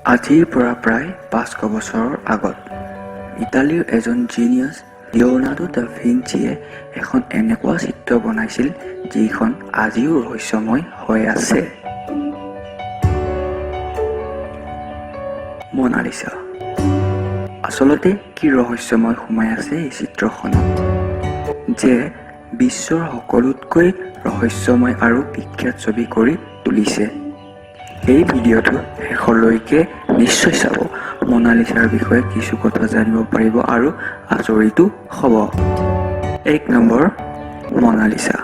আজিৰ পৰা প্ৰায় 500 বছৰৰ আগত ইটালীৰ এজন জিনিয়াছ লিওনাৰ্ডো দা ভিঞ্চিয়ে এখন এনেকুৱা চিত্ৰ বনাইছিল যিখন আজিও ৰহস্যময় হৈ আছে। মনালিসা। আচলতে কি ৰহস্যময় সোমাই আছে এই চিত্ৰখনত যে বিশ্বৰ সকলোতকৈ ৰহস্যময় আৰু বিখ্যাত ছবি কৰি তুলিছে। এই ভিডিঅ'টো শেষলৈকে নিশ্চয় চাব। মনালিসাৰ বিষয়ে কিছু কথা জানিব পাৰিব আৰু আচৰিতো হ'ব। 1 নম্বৰ মনালিসা।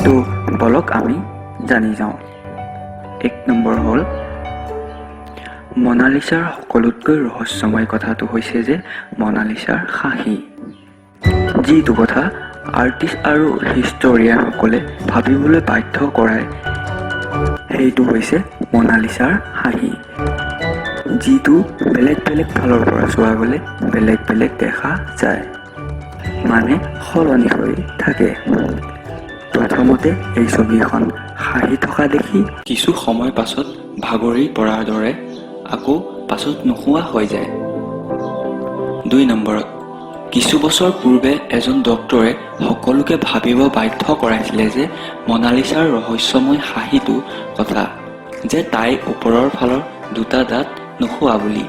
তো বলক আমি জানি যাওঁ। 1 নম্বৰ হ'ল মনালিসাৰ সকলোতকৈ ৰহস্যময় কথাটো হৈছে যে মনালিসাৰ হাঁহি, যিটো কথা আৰ্টিষ্ট আৰু হিষ্টৰিয়ানসকলে ভাবিবলৈ বাধ্য কৰায়। সেইটো হৈছে মনালিসাৰ হাঁহি, যিটো বেলেগ বেলেগ ফালৰ পৰা চোৱা গ'লে বেলেগ বেলেগ দেখা যায়, মানে সলনি হৈ থাকে। প্ৰথমতে এই ছবিখন হাঁহি থকা দেখি কিছু সময় পাছত ভাগৰি পৰাৰ দৰে আকৌ পাছত নোহোৱা হৈ যায়। 2 নম্বৰত কিছু বছৰ পূৰ্বে এজন ডক্তৰে সকলোকে ভাবিব বাধ্য কৰাইছিলে যে মনালিসাৰ ৰহস্যময় হাঁহিটো কথা যে তাইৰ ওপৰৰ ফালৰ 2টা দাঁত নোহোৱা বুলি।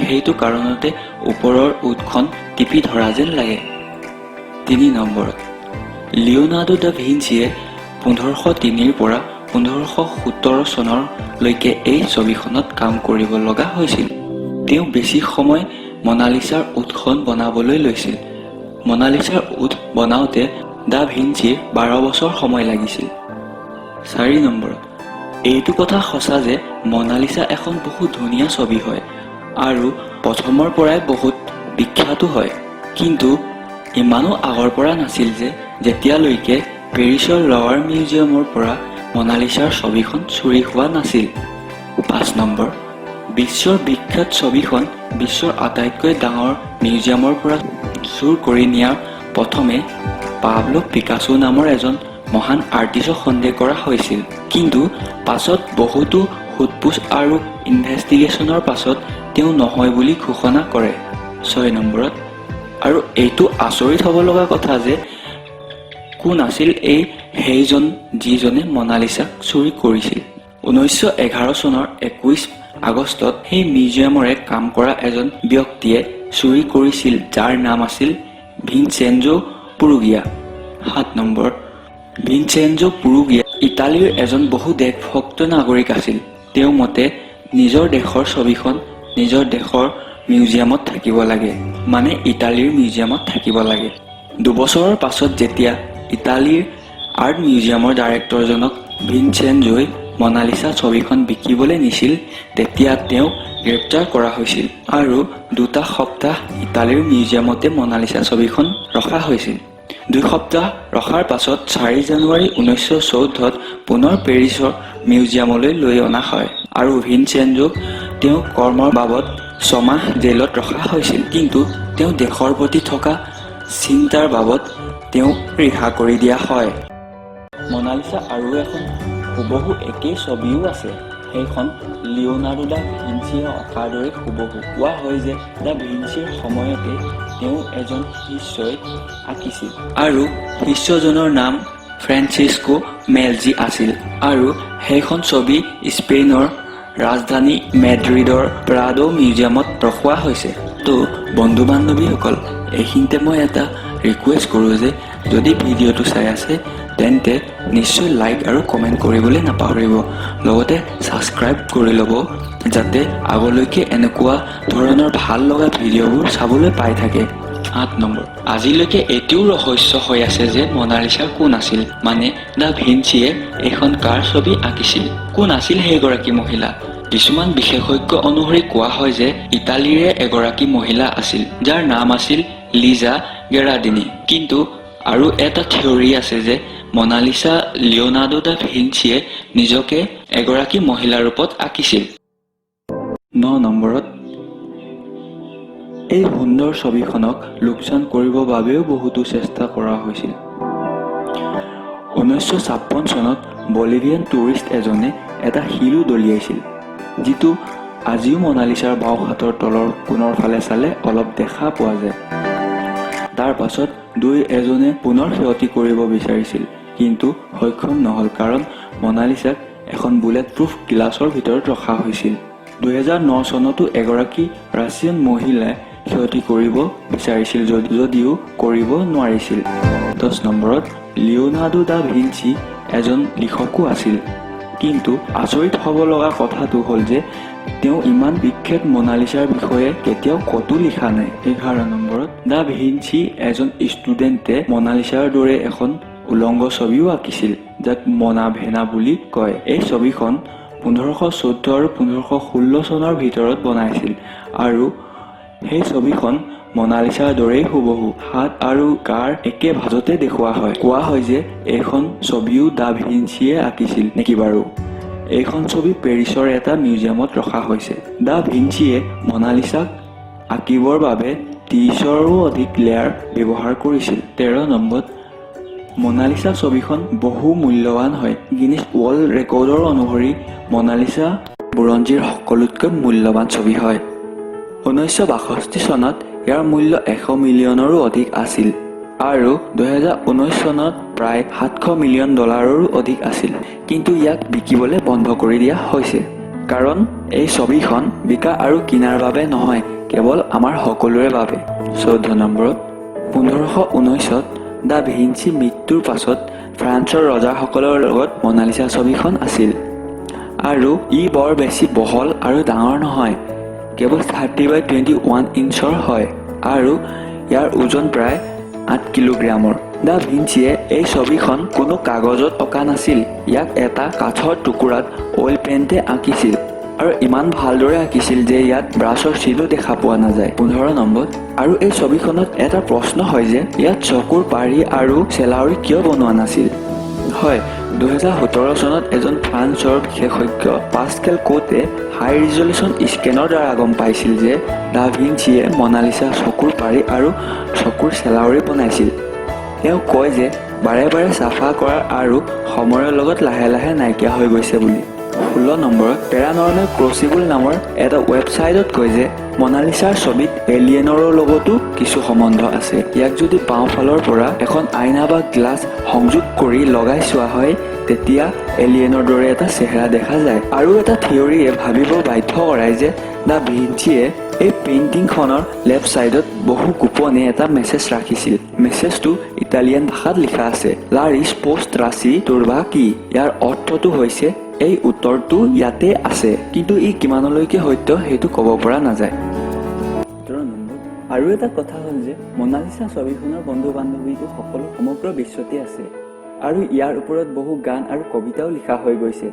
সেইটো কাৰণতে ওপৰৰ ওঁঠখন টিপি ধৰা যেন লাগে। 3 নম্বৰত লিওনাৰ্ডো দা ভিঞ্চিয়ে 1503 পৰা 1517 চনলৈকে এই ছবিখনত কাম কৰিব লগা হৈছিল। তেওঁ বেছি সময় মনালিসাৰ ওঁঠখন বনাবলৈ লৈছিল। মনালিসাৰ ওঁঠ বনাওঁতে দা ভিঞ্চিৰ 12 বছৰ সময় লাগিছিল। 4 নম্বৰত এইটো কথা সঁচা যে মনালিসা এখন বহুত ধুনীয়া ছবি হয় আৰু প্ৰথমৰ পৰাই বহুত বিখ্যাতো হয়, কিন্তু ইমানো আগৰ পৰা নাছিল যে যেতিয়ালৈকে পেৰিছৰ লৱাৰ মিউজিয়ামৰ পৰা মনালিসাৰ ছবিখন চুৰি হোৱা নাছিল। 5 নম্বৰ বিশ্বৰ বিখ্যাত ছবিখন বিশ্বৰ আটাইতকৈ ডাঙৰ মিউজিয়ামৰ পৰা চুৰ কৰি নিয়াৰ প্ৰথমে পাবলো পিকাচো নামৰ এজন মহান আৰ্টিষ্টক সন্দেহ কৰা হৈছিল, কিন্তু পাছত বহুতো সোধপোছ আৰু ইনভেষ্টিগেশ্যনৰ পাছত তেওঁ নহয় বুলি ঘোষণা কৰে। 6 নম্বৰত আৰু এইটো আচৰিত হ'ব লগা কথা যে কোন আছিল সেইজন যিজনে মনালিসাক চুৰি কৰিছিল। 1911 চনৰ 21 আগষ্টত সেই মিউজিয়ামৰে কাম কৰা এজন ব্যক্তিয়ে চুৰি কৰিছিল, যাৰ নাম আছিল ভিনচেঞ্জো পুৰুগিয়া। 7 নম্বৰ ভিনচেঞ্জো পুৰুগিয়া ইটালীৰ এজন বহু দেশভক্ত নাগৰিক আছিল। তেওঁৰ মতে নিজৰ দেশৰ ছবিখন নিজৰ দেশৰ মিউজিয়ামত থাকিব লাগে, মানে ইটালীৰ মিউজিয়ামত থাকিব লাগে। 2 বছৰৰ পাছত যেতিয়া ইটালীৰ আৰ্ট মিউজিয়ামৰ ডাইৰেক্টৰজনক ভিনচেঞ্জোই মনালিসা ছবিখন বিকিবলৈ নিছিল, তেতিয়া তেওঁক গ্ৰেপ্তাৰ কৰা হৈছিল আৰু 2টা সপ্তাহ ইটালীৰ মিউজিয়ামতে মনালিসা ছবিখন ৰখা হৈছিল। 2 সপ্তাহ ৰখাৰ পাছত 4 জানুৱাৰী 1914ত পুনৰ পেৰিছৰ মিউজিয়ামলৈ লৈ অনা হয় আৰু ভিনচেঞ্জোক তেওঁ কৰ্মৰ বাবদ 6 মাহ জেলত ৰখা হৈছিল, কিন্তু তেওঁ দেশৰ প্ৰতি থকা চিন্তাৰ বাবদ তেওঁক ৰিহা কৰি দিয়া হয়। মনালিসা আৰু এখন হুবহু একেই ছবিও আছে, সেইখন লিওনাৰ্ডো দা ভিঞ্চিয়ে অঁকাৰ দৰে হুবহু। কোৱা হয় যে দা ভিঞ্চিৰ সময়তে তেওঁ এজন শিষ্যই আঁকিছিল আৰু শিষ্যজনৰ নাম ফ্ৰেন্সিস্কো মেলজি আছিল আৰু সেইখন ছবি স্পেইনৰ ৰাজধানী মেড্ৰিডৰ প্ৰাডো মিউজিয়ামত ৰখোৱা হৈছে। তো বন্ধু বান্ধৱীসকল, এইখিনিতে মই এটা ৰিকুৱেষ্ট কৰোঁ যে যদি ভিডিঅ'টো চাই আছে তেন্তে নিশ্চয় লাইক আৰু কমেণ্ট কৰিবলৈ নাপাহৰিব, লগতে ছাবস্ক্ৰাইব কৰি ল'ব যাতে আগলৈকে এনেকুৱা ধৰণৰ ভাল লগা ভিডিঅ'বোৰ চাবলৈ পাই থাকে। 8 নম্বৰ আজিলৈকে এইটোও ৰহস্য হৈ আছে যে মনালিসা কোন আছিল, মানে দা ভিঞ্চিয়ে এইখন কাৰ ছবি আঁকিছিল, কোন আছিল সেইগৰাকী মহিলা। কিছুমান বিশেষজ্ঞ অনুসৰি কোৱা হয় যে ইটালীৰে এগৰাকী মহিলা আছিল যাৰ নাম আছিল লিজা গেৰাডিনি, কিন্তু আৰু এটা থিয়ৰী আছে যে মনালিসা লিওনাৰ্ডো দা ভিঞ্চিয়ে নিজকে এগৰাকী মহিলাৰ ৰূপত আঁকিছিল। 9 নম্বৰত এই সুন্দৰ ছবিখনক লোকচান কৰিবৰ বাবেও বহুতো চেষ্টা কৰা হৈছিল। 1956 চনত বলিভিয়ান টুৰিষ্ট এজনে এটা শিলো দলিয়াইছিল, যিটো আজিও মনালিছাৰ বাওঁ হাতৰ তলৰ কোণৰ ফালে চালে অলপ দেখা পোৱা যায়। তাৰ পাছত এজনে পুনৰ ক্ষতি কৰিব বিচাৰিছিল, কিন্তু সক্ষম নহ'ল কাৰণ মনালিছাক এখন বুলেট প্ৰুফ গ্লাছৰ ভিতৰত ৰখা হৈছিল। 2009 চনতো এগৰাকী ৰাছিয়ান মহিলাই ক্ষতি কৰিব বিচাৰিছিল যদিও কৰিব নোৱাৰিছিল। 10 নম্বৰত লিওনাৰ্ডো দা ভিঞ্চি এজন লিখকো আছিল, কিন্তু আচৰিত হ'ব লগা কথাটো হ'ল যে তেওঁ ইমান বিখ্যাত মনালিছাৰ বিষয়ে কেতিয়াও কতো লিখা নাই। 11 নম্বৰত দা ভিঞ্চি এজন ষ্টুডেণ্টে মনালিছাৰ দৰে এখন উলংগ ছবিও আঁকিছিল, যাক মনা ভেনা বুলি কয়। এই ছবিখন 1514 আৰু 1516 চনৰ ভিতৰত বনাইছিল আৰু সেই ছবিখন মনালিছাৰ দৰেই হুবহু, হাত আৰু গাৰ একে ভাজতে দেখুওৱা হয়। কোৱা হয় যে এইখন ছবিও দা ভিঞ্চিয়ে আঁকিছিল নেকি বাৰু। এইখন ছবি পেৰিছৰ এটা মিউজিয়ামত ৰখা হৈছে। দা ভিঞ্চিয়ে মনালিছাক আঁকিবৰ বাবে 30ৰো অধিক লেয়াৰ ব্যৱহাৰ কৰিছিল। 13 নম্বৰত মনালিছা ছবিখন বহু মূল্যৱান হয়। গিনিছ ৱৰ্ল্ড ৰেকৰ্ডৰ অনুসৰি মনালিছা বুৰঞ্জীৰ সকলোতকৈ মূল্যৱান ছবি হয়। 1962 চনত ইয়াৰ মূল্য 100 মিলিয়নৰো অধিক আছিল আৰু 2019 চনত প্ৰায় $700 মিলিয়ন অধিক আছিল, কিন্তু ইয়াক বিকিবলৈ বন্ধ কৰি দিয়া হৈছে। কাৰণ এই ছবিখন বিকা আৰু কিনাৰ বাবে নহয়, কেৱল আমাৰ সকলোৰে বাবে। 14 নম্বৰত 1519ত দা ভিঞ্চি মৃত্যুৰ পাছত ফ্ৰান্সৰ ৰজাসকলৰ লগত মনালিছা ছবিখন আছিল আৰু ই বৰ বেছি বহল আৰু ডাঙৰ নহয়, কেৱল 30x21 ইঞ্চৰ হয় আৰু ইয়াৰ ওজন প্ৰায় 8 কিলোগ্ৰামৰ। দা ভিঞ্চিয়ে এই ছবিখন কোনো কাগজত অঁকা নাছিল, ইয়াক এটা কাঠৰ টুকুৰাত অইল পেইণ্টে আঁকিছিল আৰু ইমান ভালদৰে আঁকিছিল যে ইয়াত ব্ৰাছৰ চিলো দেখা পোৱা নাযায়। 15 নম্বৰ আৰু এই ছবিখনত এটা প্ৰশ্ন হয় যে ইয়াত চকুৰ পাৰি আৰু চেলাউৰি কিয় বনোৱা নাছিল। হয়, 2017 চনত এজন ফ্ৰান্সৰ বিশেষজ্ঞ পাস্কেল কোটে হাই ৰিজলিউশ্যন স্কেনৰ দ্বাৰা গম পাইছিল যে দা ভিঞ্চিয়ে মনালিছা চকুৰ পাৰি আৰু চকুৰ চেলাউৰি বনাইছিল। তেওঁ কয় যে বাৰে বাৰে চাফা কৰা আৰু সময়ৰ লগত লাহে লাহে নাইকিয়া হৈ গৈছে বুলি। 16 নম্বৰত পেৰানৰ্মেল ক্ৰচিবল নামৰ এটা ৱেবছাইটত কয় যে মনালিছাৰ ছবিত এলিয়েনৰ লগতো কিছু সম্বন্ধ আছে। ইয়াক যদি বাওঁফালৰ পৰা এখন আইনা বা গ্লাছ সংযোগ কৰি লগাই চোৱা হয়, তেতিয়া এলিয়েনৰ দৰে এটা চেহেৰা দেখা যায়। আৰু এটা থিয়ৰীয়ে ভাবিব বাধ্য কৰায় যে দা ভিঞ্চিয়ে এই পেইণ্টিংখনৰ লেফ্ট ছাইডত বহু গোপনে এটা মেছেজ ৰাখিছিল। মেছেজটো ইটালিয়ান ভাষাত লিখা আছে, লা ৰিস্পোষ্টা তুৰ্বা কি। ইয়াৰ অৰ্থটো হৈছে এই উত্তৰটো ইয়াতে আছে, কিন্তু ই কিমানলৈকে সত্য সেইটো ক'ব পৰা নাযায়। আৰু এটা কথা হ'ল যে মনালিছা ছবিখনৰ বন্ধু বান্ধৱীটো সকলো সমগ্ৰ বিশ্বতে আছে আৰু ইয়াৰ ওপৰত বহু গান আৰু কবিতাও লিখা হৈ গৈছে।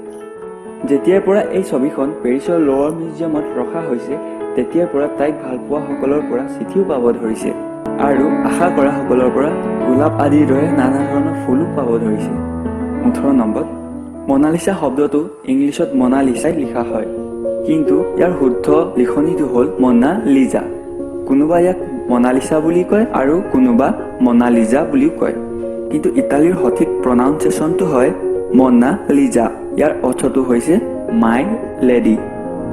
যেতিয়াৰ পৰা এই ছবিখন পেৰিছৰ লৱাৰ মিউজিয়ামত ৰখা হৈছে, তেতিয়াৰ পৰা তাইক ভালপোৱা সকলৰ পৰা চিঠিও পাব ধৰিছে আৰু আশা কৰা সকলৰ পৰা গোলাপ আদিৰ দৰে নানা ধৰণৰ ফুলো পাব ধৰিছে। 18 নম্বৰত মনালিছা শব্দটো ইংলিছত মনালিছাই লিখা হয়, কিন্তু ইয়াৰ শুদ্ধ লিখনিটো হ'ল মনা লিজা। কোনোবা ইয়াক মনালিছা বুলি কয় আৰু কোনোবা মনালিজা বুলিও কয়, কিন্তু ইটালীৰ সঠিক প্ৰনাউন্সিয়েশ্যনটো হয় মনা লিজা। ইয়াৰ অৰ্থটো হৈছে মাই লেডি।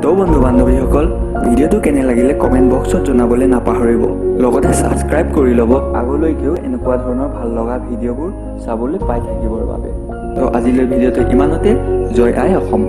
তো বন্ধু বান্ধৱীসকল, ভিডিঅ'টো কেনে লাগিলে কমেণ্ট বক্সত জনাবলৈ নাপাহৰিব। লগতে ছাবস্ক্ৰাইব কৰি ল'ব আগলৈকেও এনেকুৱা ধৰণৰ ভাল লগা ভিডিঅ'বোৰ চাবলৈ পাই থাকিবৰ বাবে। তো আজিলৈ ভিডিঅ'টো ইমানতে। জয় আই অসম।